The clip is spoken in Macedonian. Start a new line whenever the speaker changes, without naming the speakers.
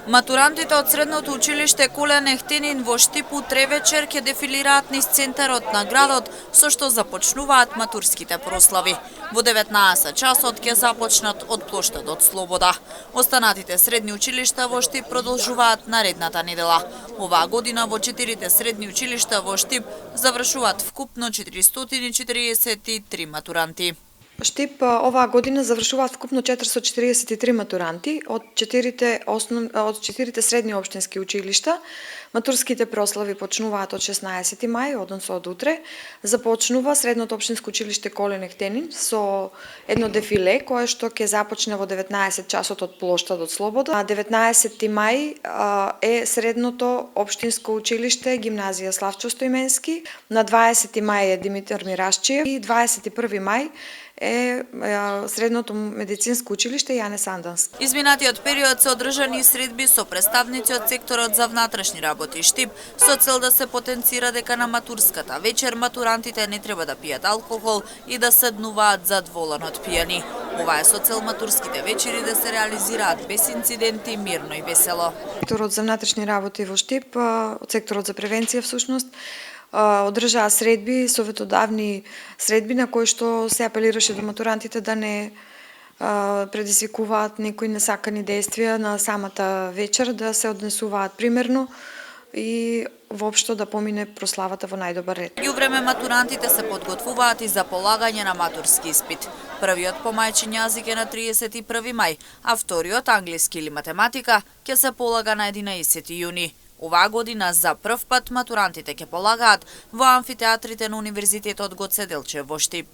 Матурантите од средното училиште Колен Ехтенин во Штип утре вечер ќе дефилираат низ центарот на градот, со што започнуваат матурските прослави. Во 19 часот ќе започнат од плоштадот Слобода. Останатите средни училишта во Штип продолжуваат наредната недела. Оваа година во 4 средни училишта во Штип завршуваат вкупно 443 матуранти.
Штип оваа година завршуваат вкупно 443 матуранти од 4 средни општински училишта. Матурските прослави почнуваат од 16 мај, односно од утре. Започнува средното општинско училиште Колен Ехтенин со едно дефиле кое што ќе започне во 19 часот од плоштадот Слобода. На 19 мај е средното општинско училиште Гимназија Славчо Стоименски, на 20 мај е Димитар Мирашчиев и 21 мај е средното медицинско училиште Јане Сандански.
Изминатиот период се одржани средби со представници од секторот за внатрешни работи Штип со цел да се потенцира дека на матурската вечер матурантите не треба да пијат алкохол и да седнуваат задволено од пијани. Ова е со цел матурските вечери да се реализираат без инциденти, мирно и весело.
Секторот за внатрешни работи во Штип, од секторот за превенција всушност, одржаа средби, советодавни средби на кои што се апелираше до матурантите да не предизвикуваат некои несакани действија на самата вечер, да се однесуваат примерно и воопшто да помине прославата во најдобар ред.
И време матурантите се подготвуваат и за полагање на матурски испит. Првиот по мајчин јазик е на 31 мај, а вториот, англиски или математика, ќе се полага на 11 јуни. Оваа година за прв пат матурантите ќе полагаат во амфитеатрите на Универзитетот Гоце Делчев во Штип.